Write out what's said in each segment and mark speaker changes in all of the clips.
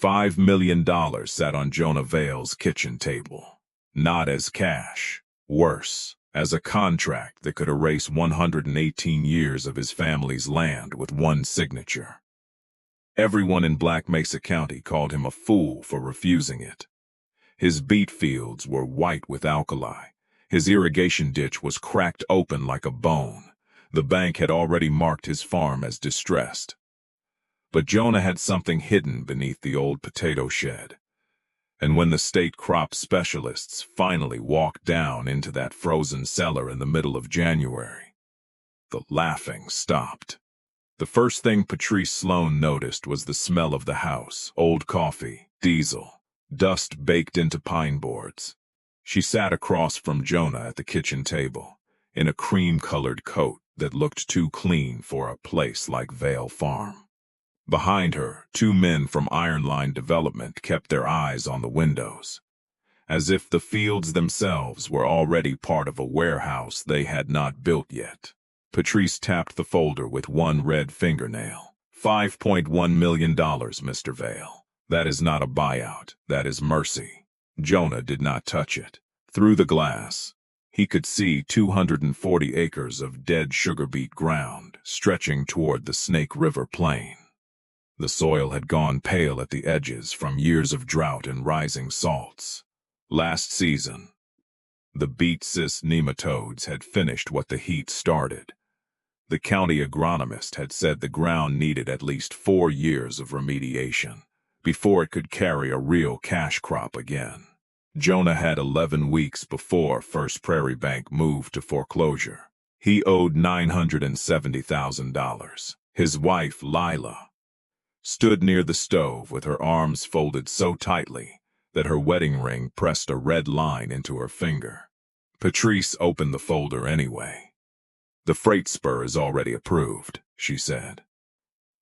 Speaker 1: $5 million sat on Jonah Vale's kitchen table. Not as cash. Worse, as a contract that could erase 118 years of his family's land with one signature. Everyone in Black Mesa County called him a fool for refusing it. His beet fields were white with alkali. His irrigation ditch was cracked open like a bone. The bank had already marked his farm as distressed. But Jonah had something hidden beneath the old potato shed. And when the state crop specialists finally walked down into that frozen cellar in the middle of January, the laughing stopped. The first thing Patrice Sloan noticed was the smell of the house: old coffee, diesel, dust baked into pine boards. She sat across from Jonah at the kitchen table, in a cream-colored coat that looked too clean for a place like Vale Farm. Behind her, two men from Iron Line Development kept their eyes on the windows, as if the fields themselves were already part of a warehouse they had not built yet. Patrice tapped the folder with one red fingernail. $5.1 million, Mr. Vale. That is not a buyout. That is mercy. Jonah did not touch it. Through the glass, he could see 240 acres of dead sugar beet ground stretching toward the Snake River plain. The soil had gone pale at the edges from years of drought and rising salts. Last season, the beet cyst nematodes had finished what the heat started. The county agronomist had said the ground needed at least 4 years of remediation before it could carry a real cash crop again. Jonah had 11 weeks before First Prairie Bank moved to foreclosure. He owed $970,000. His wife, Lila, stood near the stove with her arms folded so tightly that her wedding ring pressed a red line into her finger. Patrice opened the folder anyway. "The freight spur is already approved," she said.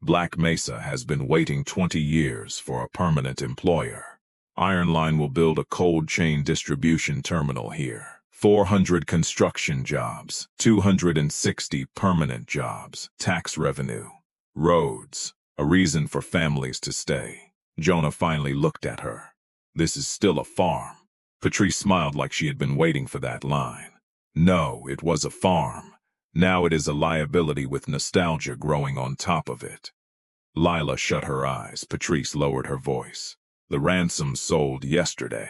Speaker 1: "Black Mesa has been waiting 20 years for a permanent employer. Iron Line will build a cold chain distribution terminal here. 400 construction jobs, 260 permanent jobs, tax revenue, roads, a reason for families to stay." Jonah finally looked at her. "This is still a farm." Patrice smiled like she had been waiting for that line. No, it was a farm. Now it is a liability with nostalgia growing on top of it. Lila shut her eyes. Patrice lowered her voice. "The ransom sold yesterday.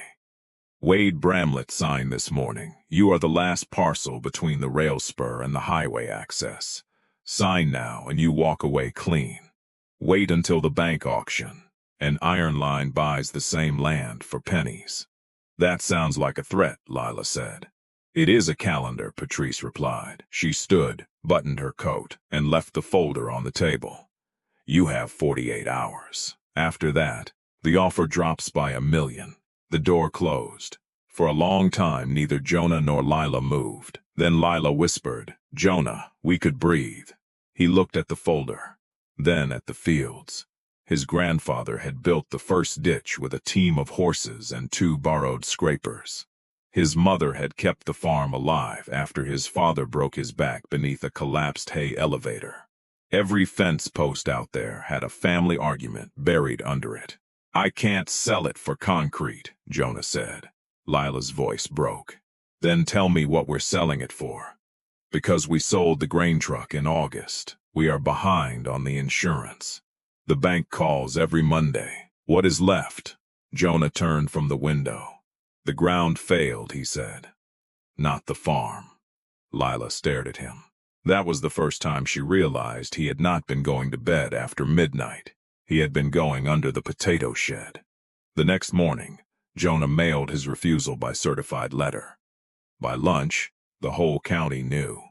Speaker 1: Wade Bramlett signed this morning. You are the last parcel between the rail spur and the highway access. Sign now and you walk away clean. Wait until the bank auction, and Iron Line buys the same land for pennies." "That sounds like a threat," Lila said. "It is a calendar," Patrice replied. She stood, buttoned her coat, and left the folder on the table. "You have 48 hours. After that, the offer drops by $1 million. The door closed. For a long time, neither Jonah nor Lila moved. Then Lila whispered, "Jonah, we could breathe." He looked at the folder, then at the fields. His grandfather had built the first ditch with a team of horses and 2 borrowed scrapers. His mother had kept the farm alive after his father broke his back beneath a collapsed hay elevator. Every fence post out there had a family argument buried under it. "I can't sell it for concrete," Jonah said. Lila's voice broke. "Then tell me what we're selling it for." "Because we sold the grain truck in August. We are behind on the insurance. The bank calls every Monday. What is left?" Jonah turned from the window. "The ground failed," he said. "Not the farm." Lila stared at him. That was the first time she realized he had not been going to bed after midnight. He had been going under the potato shed. The next morning, Jonah mailed his refusal by certified letter. By lunch, the whole county knew.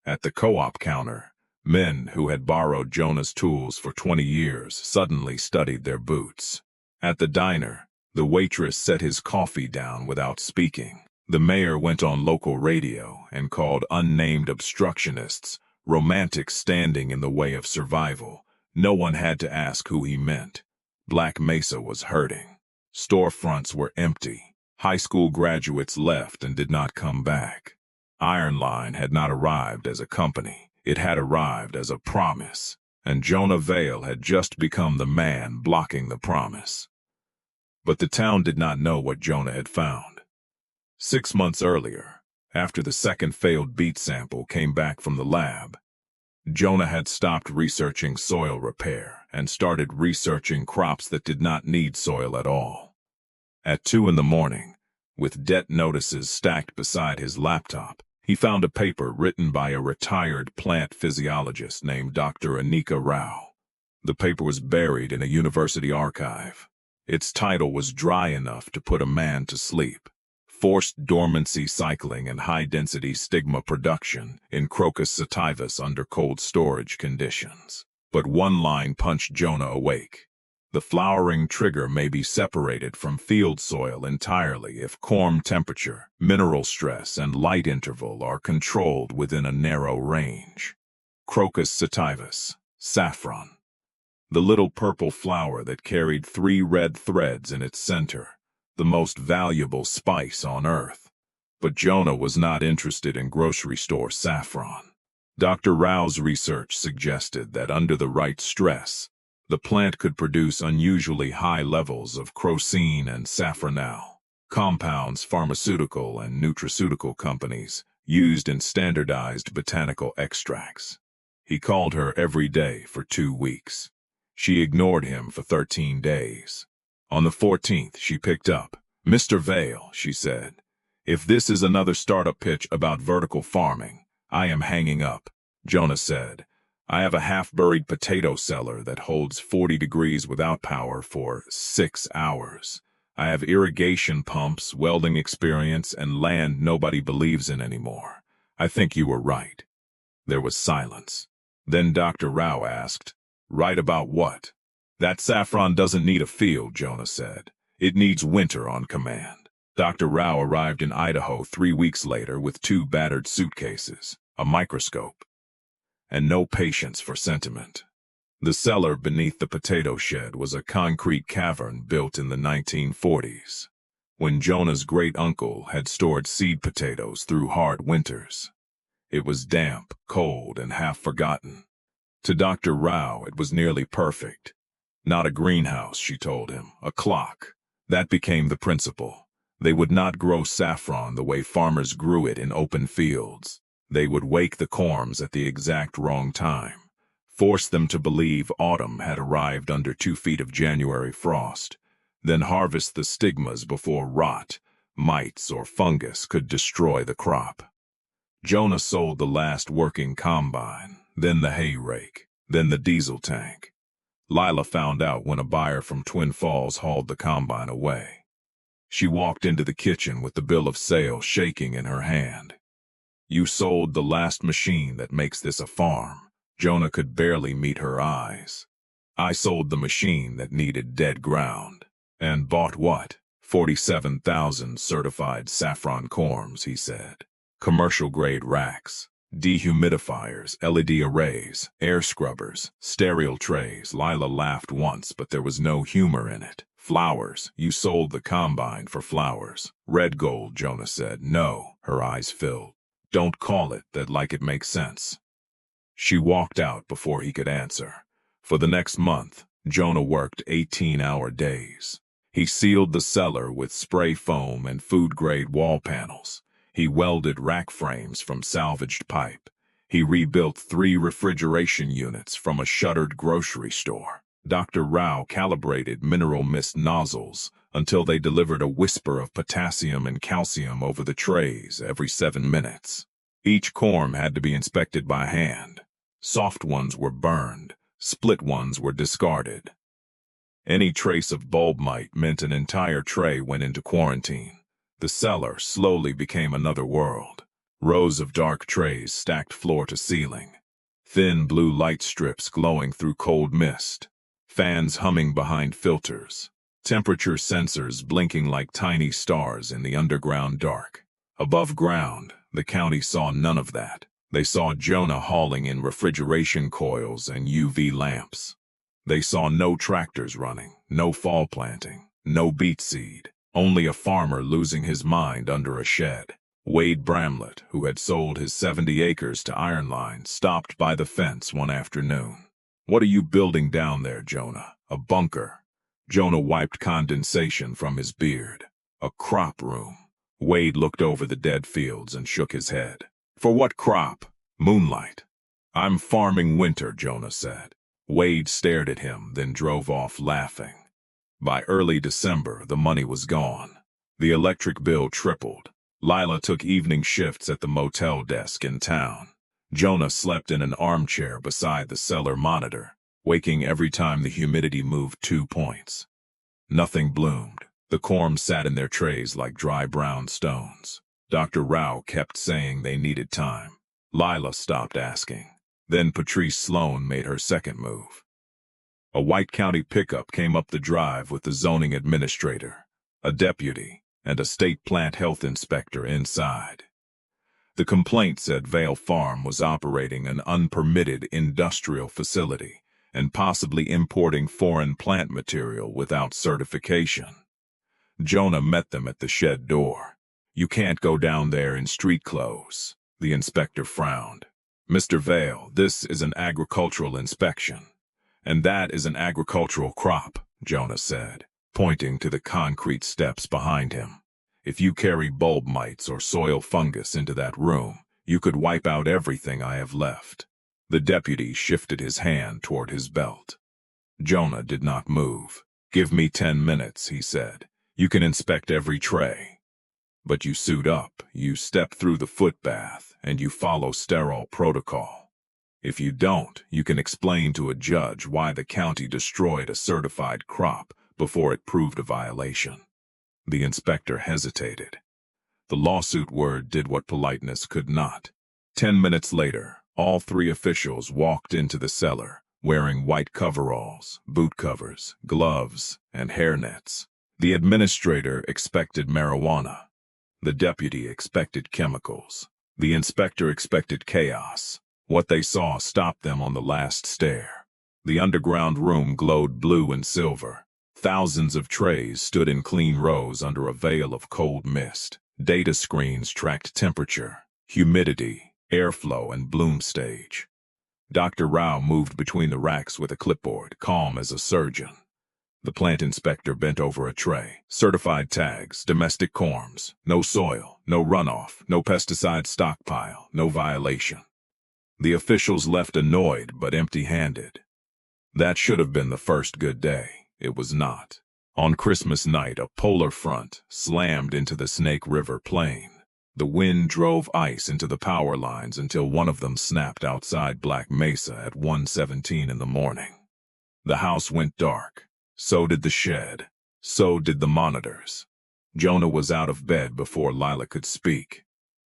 Speaker 1: At the co-op counter, men who had borrowed Jonah's tools for 20 years suddenly studied their boots. At the diner, the waitress set his coffee down without speaking. The mayor went on local radio and called unnamed obstructionists romantics standing in the way of survival. No one had to ask who he meant. Black Mesa was hurting. Storefronts were empty. High school graduates left and did not come back. Iron Line had not arrived as a company. It had arrived as a promise, and Jonah Vale had just become the man blocking the promise. But the town did not know what Jonah had found. 6 months earlier, after the second failed beet sample came back from the lab, Jonah had stopped researching soil repair and started researching crops that did not need soil at all. At 2 in the morning, with debt notices stacked beside his laptop, he found a paper written by a retired plant physiologist named Dr. Anika Rao. The paper was buried in a university archive. Its title was dry enough to put a man to sleep: Forced Dormancy Cycling and High-Density Stigma Production in Crocus sativus under Cold Storage Conditions. But one line punched Jonah awake. The flowering trigger may be separated from field soil entirely if corm temperature, mineral stress, and light interval are controlled within a narrow range. Crocus sativus, saffron. The little purple flower that carried 3 red threads in its center, the most valuable spice on earth. But Jonah was not interested in grocery store saffron. Dr. Rao's research suggested that under the right stress, the plant could produce unusually high levels of crocine and saffronal, compounds pharmaceutical and nutraceutical companies used in standardized botanical extracts. He called her every day for 2 weeks. She ignored him for 13 days. On the 14th, she picked up. "Mr. Vale," she said, "if this is another startup pitch about vertical farming, I am hanging up." Jonah said, "I have a half-buried potato cellar that holds 40 degrees without power for 6 hours. I have irrigation pumps, welding experience, and land nobody believes in anymore. I think you were right." There was silence. Then Dr. Rao asked, "Right about what?" "That saffron doesn't need a field," Jonah said. "It needs winter on command." Dr. Rao arrived in Idaho 3 weeks later with 2 battered suitcases, a microscope, and no patience for sentiment. The cellar beneath the potato shed was a concrete cavern built in the 1940s, when Jonah's great-uncle had stored seed potatoes through hard winters. It was damp, cold, and half-forgotten. To Dr. Rao, it was nearly perfect. Not a greenhouse, she told him, a clock. That became the principle. They would not grow saffron the way farmers grew it in open fields. They would wake the corms at the exact wrong time, force them to believe autumn had arrived under 2 feet of January frost, then harvest the stigmas before rot, mites, or fungus could destroy the crop. Jonah sold the last working combine, then the hay rake, then the diesel tank. Lila found out when a buyer from Twin Falls hauled the combine away. She walked into the kitchen with the bill of sale shaking in her hand. "You sold the last machine that makes this a farm." Jonah could barely meet her eyes. "I sold the machine that needed dead ground." "And bought what?" 47,000 certified saffron corms, he said. Commercial-grade racks, dehumidifiers, LED arrays, air scrubbers, stereo trays. Lila laughed once, but there was no humor in it. "Flowers. You sold the combine for flowers." "Red gold," Jonah said. "No." Her eyes filled. "Don't call it that like it makes sense." She walked out before he could answer. For the next month, Jonah worked 18-hour days. He sealed the cellar with spray foam and food-grade wall panels. He welded rack frames from salvaged pipe. He rebuilt 3 refrigeration units from a shuttered grocery store. Dr. Rao calibrated mineral mist nozzles until they delivered a whisper of potassium and calcium over the trays every 7 minutes. Each corm had to be inspected by hand. Soft ones were burned, split ones were discarded. Any trace of bulb mite meant an entire tray went into quarantine. The cellar slowly became another world. Rows of dark trays stacked floor to ceiling. Thin blue light strips glowing through cold mist. Fans humming behind filters. Temperature sensors blinking like tiny stars in the underground dark. Above ground, the county saw none of that. They saw Jonah hauling in refrigeration coils and UV lamps. They saw no tractors running, no fall planting, no beet seed. Only a farmer losing his mind under a shed. Wade Bramlett, who had sold his 70 acres to Iron Line, stopped by the fence one afternoon. What are you building down there, Jonah? A bunker. Jonah wiped condensation from his beard. A crop room. Wade looked over the dead fields and shook his head. For what crop? Moonlight. I'm farming winter, Jonah said. Wade stared at him, then drove off laughing. By early December, the money was gone. The electric bill tripled. Lila took evening shifts at the motel desk in town. Jonah slept in an armchair beside the cellar monitor, waking every time the humidity moved 2 points. Nothing bloomed. The corms sat in their trays like dry brown stones. Dr. Rao kept saying they needed time. Lila stopped asking. Then Patrice Sloan made her second move. A White County pickup came up the drive with the zoning administrator, a deputy, and a state plant health inspector inside. The complaint said Vale Farm was operating an unpermitted industrial facility and possibly importing foreign plant material without certification. Jonah met them at the shed door. You can't go down there in street clothes. The inspector frowned. Mr. Vale, this is an agricultural inspection. And that is an agricultural crop, Jonah said, pointing to the concrete steps behind him. If you carry bulb mites or soil fungus into that room, you could wipe out everything I have left. The deputy shifted his hand toward his belt. Jonah did not move. Give me 10 minutes, he said. You can inspect every tray. But you suit up, you step through the foot bath, and you follow sterile protocol. If you don't, you can explain to a judge why the county destroyed a certified crop before it proved a violation. The inspector hesitated. The lawsuit word did what politeness could not. 10 minutes later, all 3 officials walked into the cellar, wearing white coveralls, boot covers, gloves, and hairnets. The administrator expected marijuana. The deputy expected chemicals. The inspector expected chaos. What they saw stopped them on the last stair. The underground room glowed blue and silver. Thousands of trays stood in clean rows under a veil of cold mist. Data screens tracked temperature, humidity, airflow, and bloom stage. Dr. Rao moved between the racks with a clipboard, calm as a surgeon. The plant inspector bent over a tray. Certified tags, domestic corms, no soil, no runoff, no pesticide stockpile, no violation. The officials left annoyed but empty-handed. That should have been the first good day. It was not. On Christmas night, a polar front slammed into the Snake River plain. The wind drove ice into the power lines until one of them snapped outside Black Mesa at 1:17 in the morning. The house went dark. So did the shed. So did the monitors. Jonah was out of bed before Lila could speak.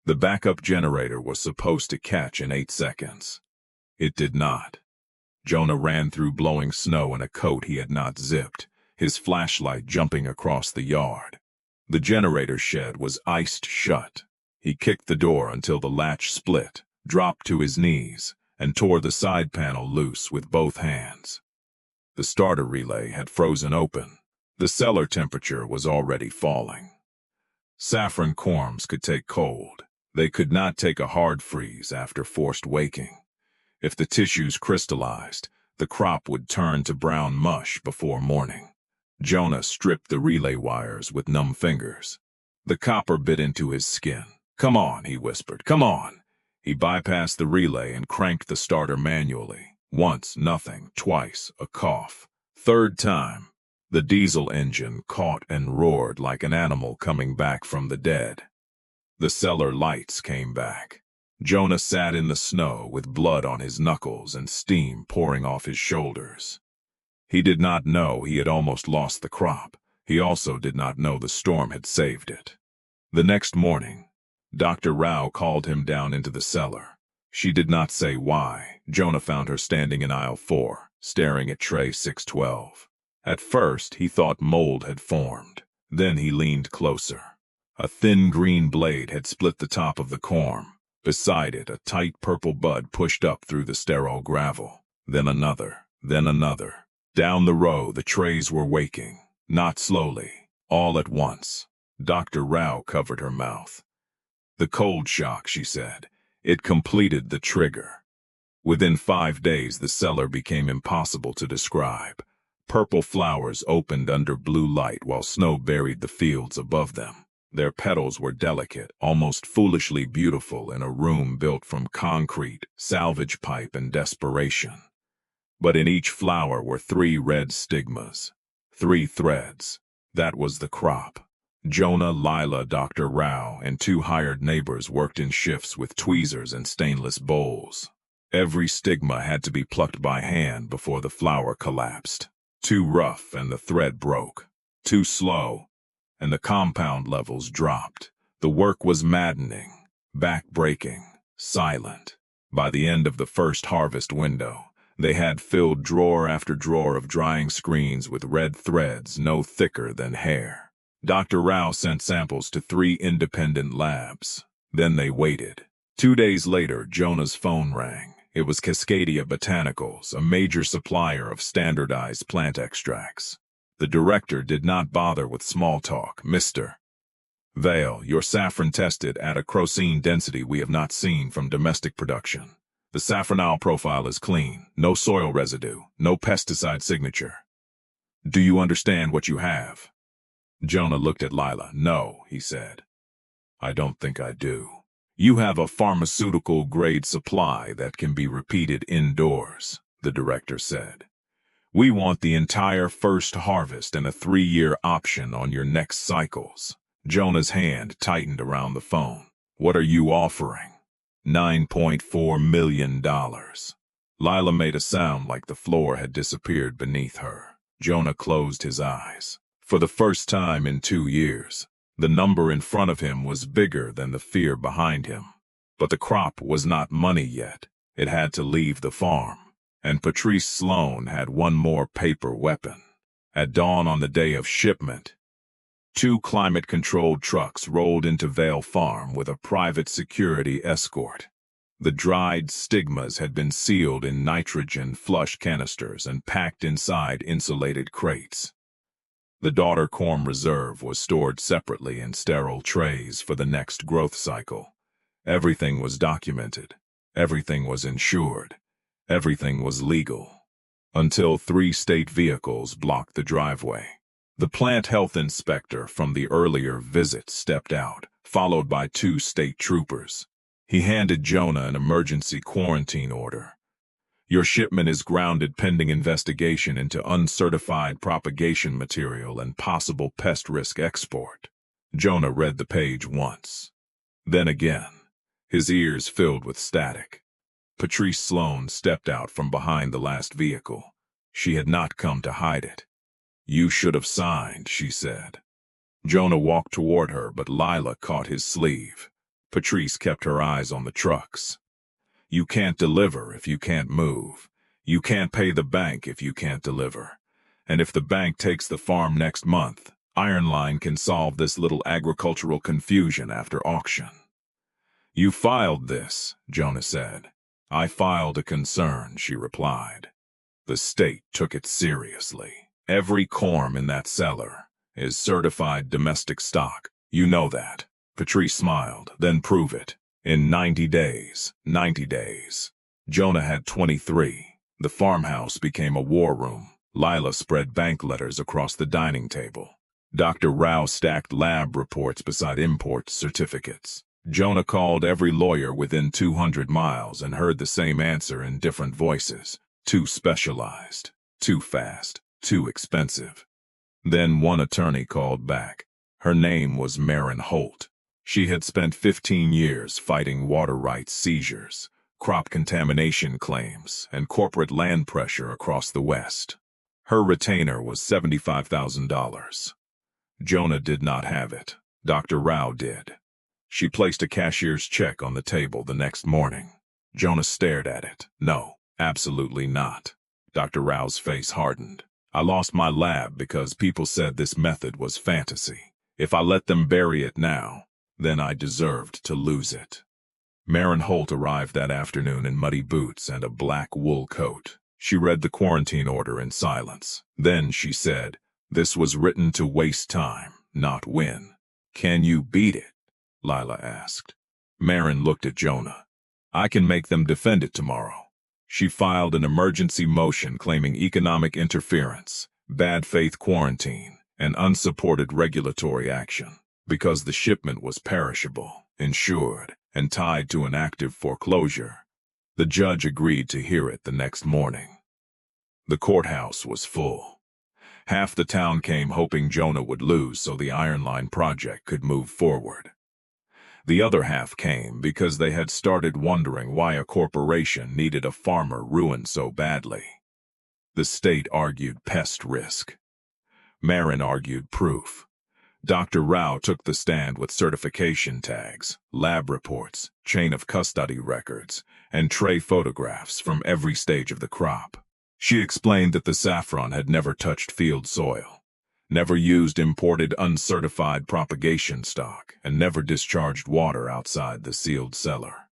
Speaker 1: The backup generator was supposed to catch in 8 seconds. It did not. Jonah ran through blowing snow in a coat he had not zipped, his flashlight jumping across the yard. The generator shed was iced shut. He kicked the door until the latch split, dropped to his knees, and tore the side panel loose with both hands. The starter relay had frozen open. The cellar temperature was already falling. Saffron corms could take cold. They could not take a hard freeze after forced waking. If the tissues crystallized, the crop would turn to brown mush before morning. Jonah stripped the relay wires with numb fingers. The copper bit into his skin. "Come on," he whispered. "Come on." He bypassed the relay and cranked the starter manually. Once, nothing. Twice, a cough. Third time, the diesel engine caught and roared like an animal coming back from the dead. The cellar lights came back. Jonah sat in the snow with blood on his knuckles and steam pouring off his shoulders. He did not know he had almost lost the crop. He also did not know the storm had saved it. The next morning, Dr. Rao called him down into the cellar. She did not say why. Jonah found her standing in aisle 4, staring at tray 612. At first, he thought mold had formed. Then he leaned closer. A thin green blade had split the top of the corm. Beside it, a tight purple bud pushed up through the sterile gravel. Then another, then another. Down the row, the trays were waking. Not slowly, all at once. Dr. Rao covered her mouth. "The cold shock," she said. "It completed the trigger." Within 5 days, the cellar became impossible to describe. Purple flowers opened under blue light while snow buried the fields above them. Their petals were delicate, almost foolishly beautiful in a room built from concrete, salvage pipe, and desperation. But in each flower were 3 red stigmas. 3 threads. That was the crop. Jonah, Lila, Dr. Rao, and 2 hired neighbors worked in shifts with tweezers and stainless bowls. Every stigma had to be plucked by hand before the flower collapsed. Too rough and the thread broke. Too slow, and the compound levels dropped. The work was maddening, back-breaking, silent. By the end of the first harvest window, they had filled drawer after drawer of drying screens with red threads no thicker than hair. Dr. Rao sent samples to 3 independent labs. Then they waited. 2 days later, Jonah's phone rang. It was Cascadia Botanicals, a major supplier of standardized plant extracts. The director did not bother with small talk. Mr. Vale, your saffron tested at a crocine density we have not seen from domestic production. The saffronal profile is clean, no soil residue, no pesticide signature. Do you understand what you have? Jonah looked at Lila. No, he said. I don't think I do. You have a pharmaceutical-grade supply that can be repeated indoors, the director said. We want the entire first harvest and a 3-year option on your next cycles. Jonah's hand tightened around the phone. What are you offering? $9.4 million. Lila made a sound like the floor had disappeared beneath her. Jonah closed his eyes. For the first time in 2 years, the number in front of him was bigger than the fear behind him. But the crop was not money yet. It had to leave the farm. And Patrice Sloan had one more paper weapon. At dawn on the day of shipment, 2 climate-controlled trucks rolled into Vale Farm with a private security escort. The dried stigmas had been sealed in nitrogen flush canisters and packed inside insulated crates. The daughter corm reserve was stored separately in sterile trays for the next growth cycle. Everything was documented. Everything was insured. Everything was legal. Until 3 state vehicles blocked the driveway. The plant health inspector from the earlier visit stepped out, followed by 2 state troopers. He handed Jonah an emergency quarantine order. Your shipment is grounded pending investigation into uncertified propagation material and possible pest risk export. Jonah read the page once. Then again, his ears filled with static. Patrice Sloan stepped out from behind the last vehicle. She had not come to hide it. You should have signed, she said. Jonah walked toward her, but Lila caught his sleeve. Patrice kept her eyes on the trucks. You can't deliver if you can't move. You can't pay the bank if you can't deliver. And if the bank takes the farm next month, Iron Line can solve this little agricultural confusion after auction. You filed this, Jonah said. I filed a concern, she replied. The state took it seriously. Every corm in that cellar is certified domestic stock. You know that. Patrice smiled. Then prove it. In 90 days. 90 days. Jonah had 23. The farmhouse became a war room. Lila spread bank letters across the dining table. Dr. Rao stacked lab reports beside import certificates. Jonah called every lawyer within 200 miles and heard the same answer in different voices. Too specialized. Too fast. Too expensive. Then one attorney called back. Her name was Maren Holt. She had spent 15 years fighting water rights seizures, crop contamination claims, and corporate land pressure across the West. Her retainer was $75,000. Jonah did not have it. Dr. Rao did. She placed a cashier's check on the table the next morning. Jonah stared at it. No, absolutely not. Dr. Rao's face hardened. I lost my lab because people said this method was fantasy. If I let them bury it now, then I deserved to lose it. Maren Holt arrived that afternoon in muddy boots and a black wool coat. She read the quarantine order in silence. Then she said, "This was written to waste time, not win." "Can you beat it?" Lila asked. Maren looked at Jonah. "I can make them defend it tomorrow." She filed an emergency motion claiming economic interference, bad faith quarantine, and unsupported regulatory action because the shipment was perishable, insured, and tied to an active foreclosure. The judge agreed to hear it the next morning. The courthouse was full. Half the town came hoping Jonah would lose so the Iron Line project could move forward. The other half came because they had started wondering why a corporation needed a farmer ruined so badly. The state argued pest risk. Marin argued proof. Dr. Rao took the stand with certification tags, lab reports, chain of custody records, and tray photographs from every stage of the crop. She explained that the saffron had never touched field soil, never used imported uncertified propagation stock, and never discharged water outside the sealed cellar.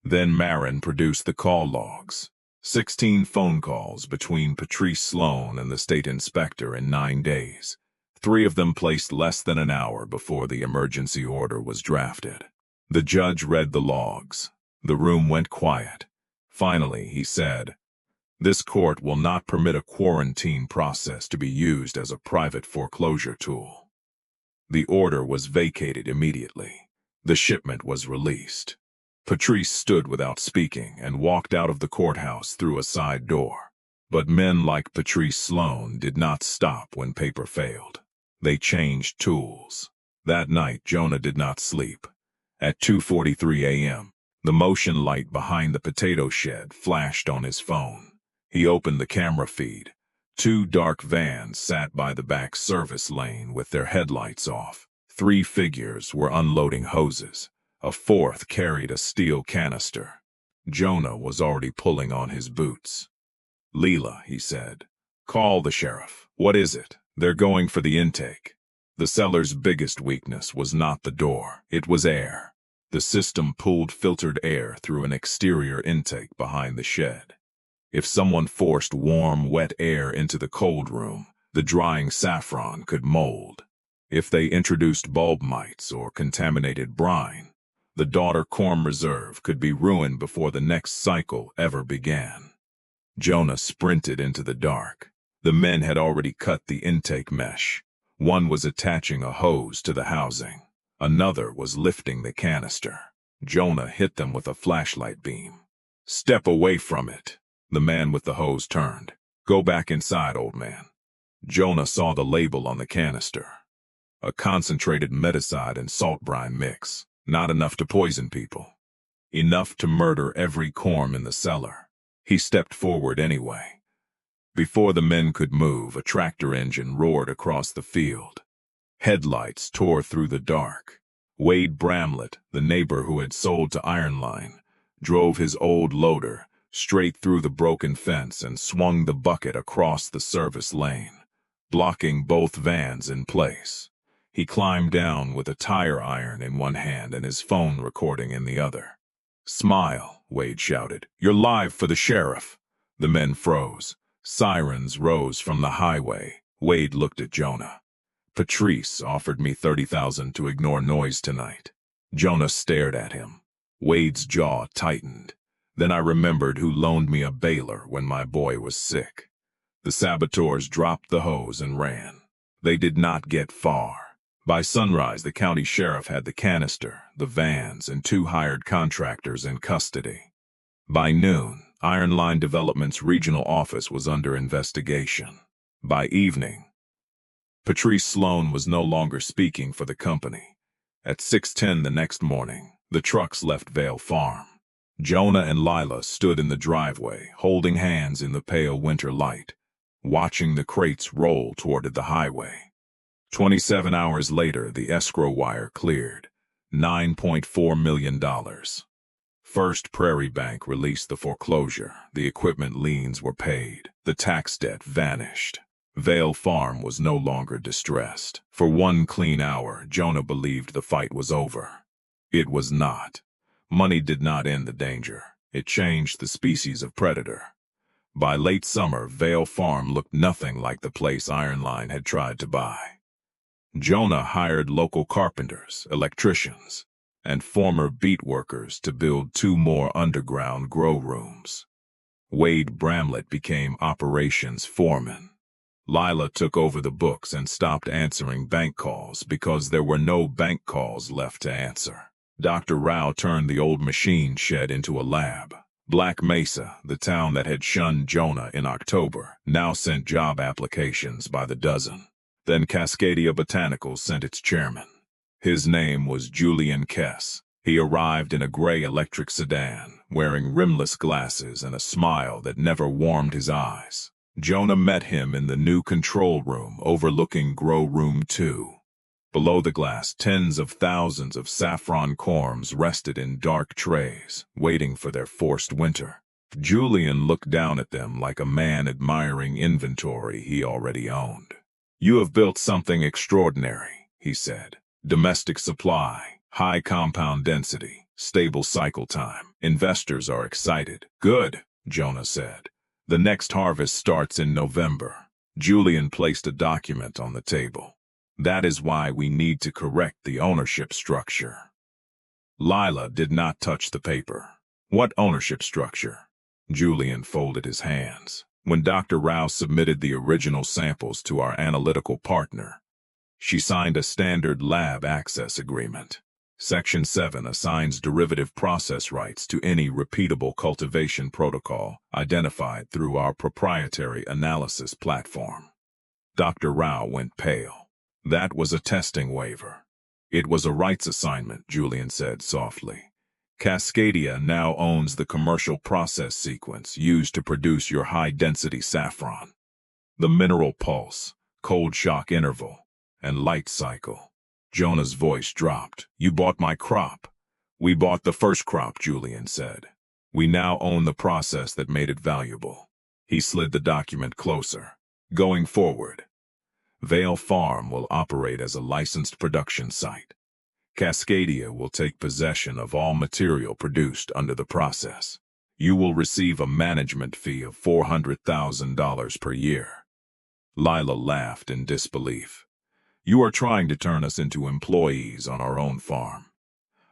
Speaker 1: Then Marin produced the call logs, 16 phone calls between Patrice Sloan and the state inspector in 9 days, 3 of them placed less than an hour before the emergency order was drafted. The judge read the logs. The room went quiet. Finally, he said, "This court will not permit a quarantine process to be used as a private foreclosure tool." The order was vacated immediately. The shipment was released. Patrice stood without speaking and walked out of the courthouse through a side door. But men like Patrice Sloan did not stop when paper failed. They changed tools. That night, Jonah did not sleep. At 2:43 a.m., the motion light behind the potato shed flashed on his phone. He opened the camera feed. 2 dark vans sat by the back service lane with their headlights off. 3 figures were unloading hoses. A 4th carried a steel canister. Jonah was already pulling on his boots. "Leela," he said, "call the sheriff. What is it?" "They're going for the intake." The cellar's biggest weakness was not the door, it was air. The system pulled filtered air through an exterior intake behind the shed. If someone forced warm, wet air into the cold room, the drying saffron could mold. If they introduced bulb mites or contaminated brine, the daughter corn reserve could be ruined before the next cycle ever began. Jonah sprinted into the dark. The men had already cut the intake mesh. One was attaching a hose to the housing. Another was lifting the canister. Jonah hit them with a flashlight beam. "Step away from it." The man with the hose turned. "Go back inside, old man." Jonah saw the label on the canister. A concentrated meticide and salt brine mix. Not enough to poison people. Enough to murder every corm in the cellar. He stepped forward anyway. Before the men could move, a tractor engine roared across the field. Headlights tore through the dark. Wade Bramlett, the neighbor who had sold to Iron Line, drove his old loader straight through the broken fence and swung the bucket across the service lane, blocking both vans in place. He climbed down with a tire iron in one hand and his phone recording in the other. "Smile," Wade shouted. "You're live for the sheriff." The men froze. Sirens rose from the highway. Wade looked at Jonah. "Patrice offered me $30,000 to ignore noise tonight." Jonah stared at him. Wade's jaw tightened. "Then I remembered who loaned me a baler when my boy was sick." The saboteurs dropped the hose and ran. They did not get far. By sunrise, the county sheriff had the canister, the vans, and 2 hired contractors in custody. By noon, Iron Line Development's regional office was under investigation. By evening, Patrice Sloan was no longer speaking for the company. At 6:10 the next morning, the trucks left Vale Farm. Jonah and Lila stood in the driveway, holding hands in the pale winter light, watching the crates roll toward the highway. 27 hours later, the escrow wire cleared. $9.4 million. First Prairie Bank released the foreclosure. The equipment liens were paid. The tax debt vanished. Vale Farm was no longer distressed. For 1 clean hour, Jonah believed the fight was over. It was not. Money did not end the danger. It changed the species of predator. By late summer, Vale Farm looked nothing like the place Iron Line had tried to buy. Jonah hired local carpenters, electricians, and former beet workers to build 2 more underground grow rooms. Wade Bramlett became operations foreman. Lila took over the books and stopped answering bank calls because there were no bank calls left to answer. Dr. Rao turned the old machine shed into a lab. Black Mesa, the town that had shunned Jonah in October, now sent job applications by the dozen. Then Cascadia Botanicals sent its chairman. His name was Julian Kess. He arrived in a gray electric sedan, wearing rimless glasses and a smile that never warmed his eyes. Jonah met him in the new control room overlooking Grow Room 2. Below the glass, tens of thousands of saffron corms rested in dark trays, waiting for their forced winter. Julian looked down at them like a man admiring inventory he already owned. "You have built something extraordinary," he said. "Domestic supply, high compound density, stable cycle time. Investors are excited." "Good," Jonah said. "The next harvest starts in November." Julian placed a document on the table. "That is why we need to correct the ownership structure." Lila did not touch the paper. "What ownership structure?" Julian folded his hands. "When Dr. Rao submitted the original samples to our analytical partner, she signed a standard lab access agreement. Section 7 assigns derivative process rights to any repeatable cultivation protocol identified through our proprietary analysis platform." Dr. Rao went pale. "That was a testing waiver." "It was a rights assignment," Julian said softly. "Cascadia now owns the commercial process sequence used to produce your high-density saffron. The mineral pulse, cold shock interval, and light cycle." Jonah's voice dropped. "You bought my crop." "We bought the first crop," Julian said. "We now own the process that made it valuable." He slid the document closer. "Going forward, Vale Farm will operate as a licensed production site. Cascadia will take possession of all material produced under the process. You will receive a management fee of $400,000 per year." Lila laughed in disbelief. "You are trying to turn us into employees on our own farm."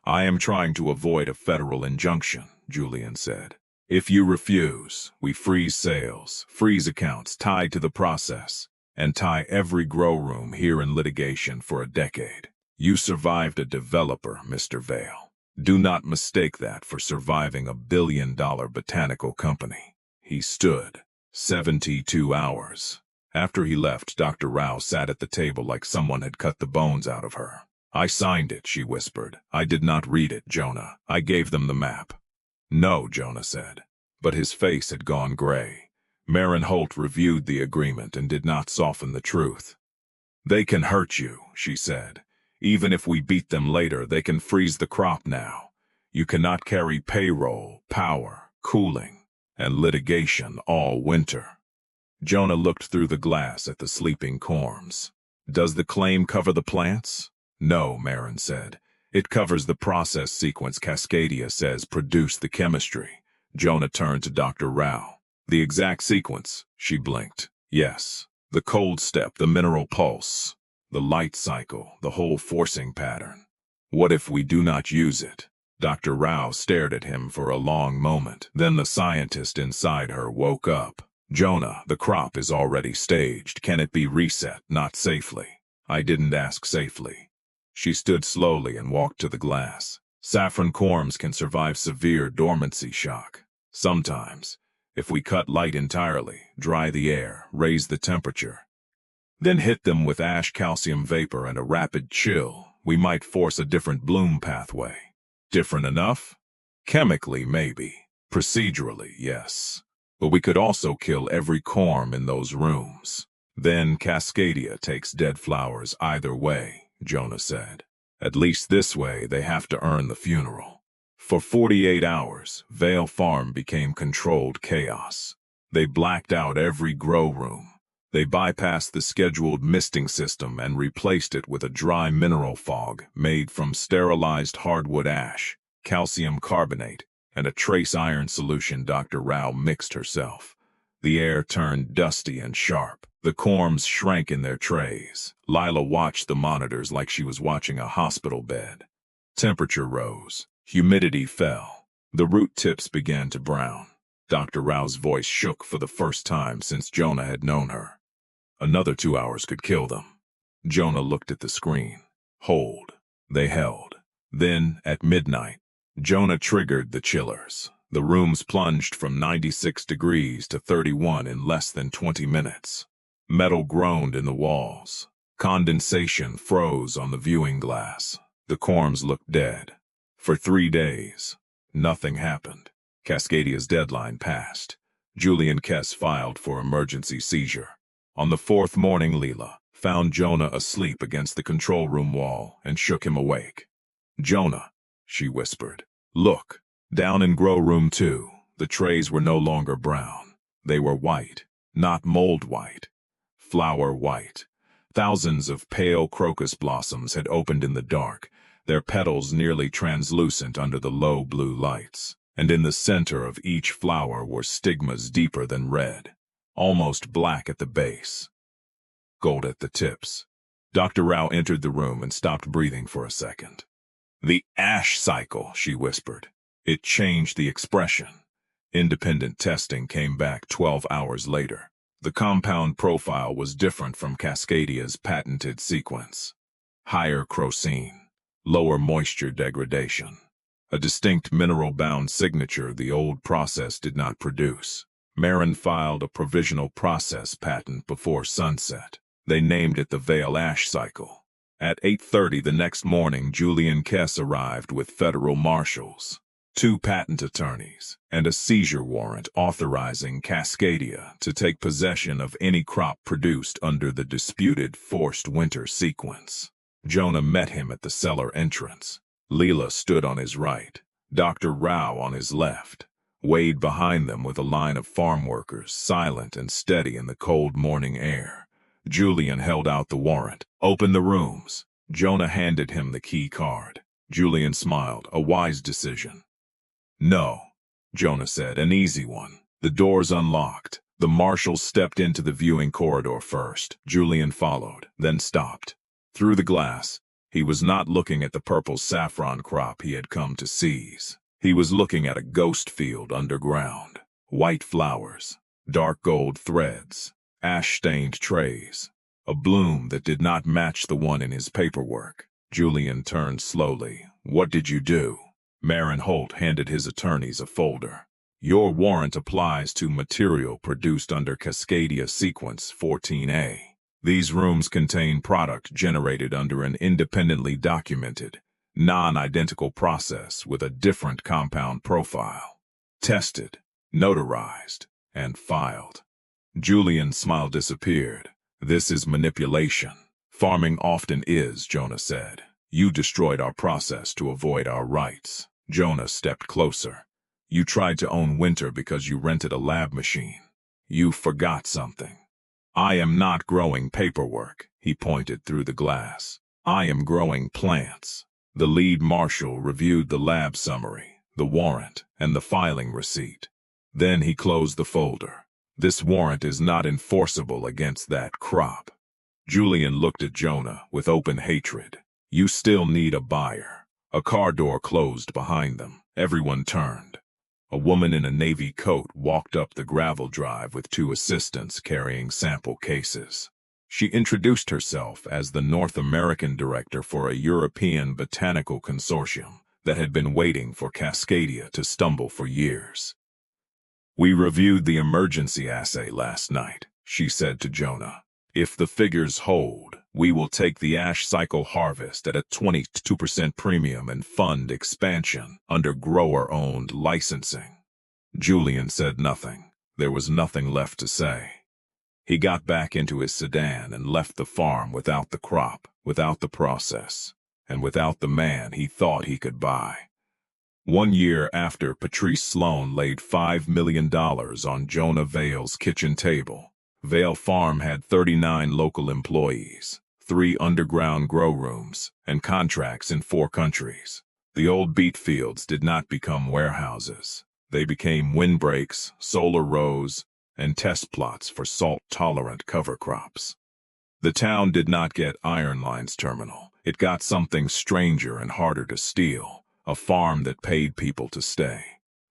Speaker 1: "I am trying to avoid a federal injunction," Julian said. "If you refuse, we freeze sales, freeze accounts tied to the process, and tie every grow room here in litigation for a decade. You survived a developer, Mr. Vale. Do not mistake that for surviving a billion-dollar botanical company." He stood. 72 hours. After he left, Dr. Rao sat at the table like someone had cut the bones out of her. "I signed it," she whispered. "I did not read it, Jonah. I gave them the map." "No," Jonah said. But his face had gone gray. Marin Holt reviewed the agreement and did not soften the truth. "They can hurt you," she said. "Even if we beat them later, they can freeze the crop now. You cannot carry payroll, power, cooling, and litigation all winter." Jonah looked through the glass at the sleeping corms. "Does the claim cover the plants?" "No," Marin said. "It covers the process sequence Cascadia says produced the chemistry." Jonah turned to Dr. Rao. "The exact sequence," she blinked. "Yes. The cold step, the mineral pulse, the light cycle, the whole forcing pattern. What if we do not use it?" Dr. Rao stared at him for a long moment. Then the scientist inside her woke up. "Jonah, the crop is already staged. Can it be reset? Not safely." "I didn't ask safely." She stood slowly and walked to the glass. "Saffron corms can survive severe dormancy shock. Sometimes, if we cut light entirely, dry the air, raise the temperature, then hit them with ash calcium vapor and a rapid chill, we might force a different bloom pathway." "Different enough?" "Chemically, maybe. Procedurally, yes. But we could also kill every corm in those rooms." "Then Cascadia takes dead flowers either way," Jonah said. "At least this way they have to earn the funeral." For 48 hours, Vale Farm became controlled chaos. They blacked out every grow room. They bypassed the scheduled misting system and replaced it with a dry mineral fog made from sterilized hardwood ash, calcium carbonate, and a trace iron solution Dr. Rao mixed herself. The air turned dusty and sharp. The corms shrank in their trays. Lila watched the monitors like she was watching a hospital bed. Temperature rose. Humidity fell. The root tips began to brown. Dr. Rao's voice shook for the first time since Jonah had known her. Another 2 hours could kill them. Jonah looked at the screen. Hold. They held. Then, at midnight, Jonah triggered the chillers. The rooms plunged from 96 degrees to 31 in less than 20 minutes. Metal groaned in the walls. Condensation froze on the viewing glass. The corms looked dead. For 3 days, nothing happened. Cascadia's deadline passed. Julian Kess filed for emergency seizure. On the 4th morning, Leela found Jonah asleep against the control room wall and shook him awake. "Jonah," she whispered, "look. Down in grow room 2, the trays were no longer brown. They were white, not mold white. Flower white. Thousands of pale crocus blossoms had opened in the dark, their petals nearly translucent under the low blue lights. And in the center of each flower were stigmas deeper than red, almost black at the base, gold at the tips." Dr. Rao entered the room and stopped breathing for a second. "The ash cycle," she whispered. It changed the expression. Independent testing came back 12 hours later. The compound profile was different from Cascadia's patented sequence. Higher crocine, lower moisture degradation. A distinct mineral-bound signature the old process did not produce. Marin filed a provisional process patent before sunset. They named it the Vale Ash Cycle. At 8:30 the next morning, Julian Kess arrived with federal marshals, 2 patent attorneys, and a seizure warrant authorizing Cascadia to take possession of any crop produced under the disputed forced winter sequence. Jonah met him at the cellar entrance. Leela stood on his right, Dr. Rao on his left. Wade behind them with a line of farm workers, silent and steady in the cold morning air. Julian held out the warrant. "Open the rooms." Jonah handed him the key card. Julian smiled, a wise decision. "No," Jonah said, "an easy one." The doors unlocked. The marshals stepped into the viewing corridor first. Julian followed, then stopped. Through the glass, he was not looking at the purple saffron crop he had come to seize. He was looking at a ghost field underground. White flowers, dark gold threads, ash-stained trays. A bloom that did not match the one in his paperwork. Julian turned slowly. "What did you do?" Marin Holt handed his attorneys a folder. "Your warrant applies to material produced under Cascadia Sequence 14A. These rooms contain product generated under an independently documented, non-identical process with a different compound profile. Tested, notarized, and filed." Julian's smile disappeared. "This is manipulation. Farming often is," Jonah said. "You destroyed our process to avoid our rights." Jonah stepped closer. "You tried to own winter because you rented a lab machine. You forgot something. I am not growing paperwork," he pointed through the glass. "I am growing plants." The lead marshal reviewed the lab summary, the warrant, and the filing receipt. Then he closed the folder. "This warrant is not enforceable against that crop." Julian looked at Jonah with open hatred. "You still need a buyer." A car door closed behind them. Everyone turned. A woman in a navy coat walked up the gravel drive with 2 assistants carrying sample cases. She introduced herself as the North American director for a European botanical consortium that had been waiting for Cascadia to stumble for years. "We reviewed the emergency assay last night," she said to Jonah. "If the figures hold, we will take the ash cycle harvest at a 22% premium and fund expansion under grower-owned licensing." Julian said nothing. There was nothing left to say. He got back into his sedan and left the farm without the crop, without the process, and without the man he thought he could buy. 1 year after Patrice Sloan laid $5 million on Jonah Vale's kitchen table, Vale Farm had 39 local employees, 3 underground grow rooms, and contracts in 4 countries. The old beet fields did not become warehouses. They became windbreaks, solar rows, and test plots for salt-tolerant cover crops. The town did not get Iron Line's terminal. It got something stranger and harder to steal, a farm that paid people to stay.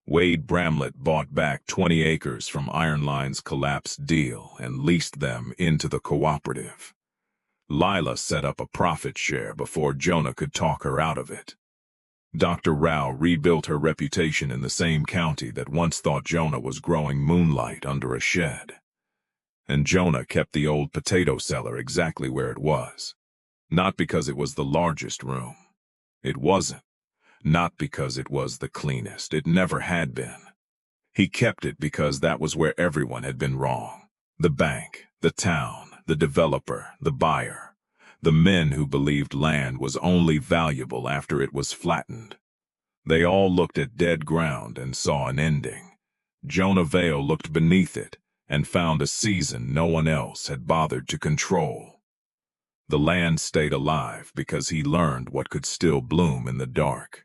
Speaker 1: Wade Bramlett bought back 20 acres from Iron Line's collapsed deal and leased them into the cooperative. Lila set up a profit share before Jonah could talk her out of it. Dr. Rao rebuilt her reputation in the same county that once thought Jonah was growing moonlight under a shed. And Jonah kept the old potato cellar exactly where it was. Not because it was the largest room. It wasn't. Not because it was the cleanest. It never had been. He kept it because that was where everyone had been wrong. The bank, the town, the developer, the buyer. The men who believed land was only valuable after it was flattened. They all looked at dead ground and saw an ending. Jonah Vale looked beneath it and found a season no one else had bothered to control. The land stayed alive because he learned what could still bloom in the dark.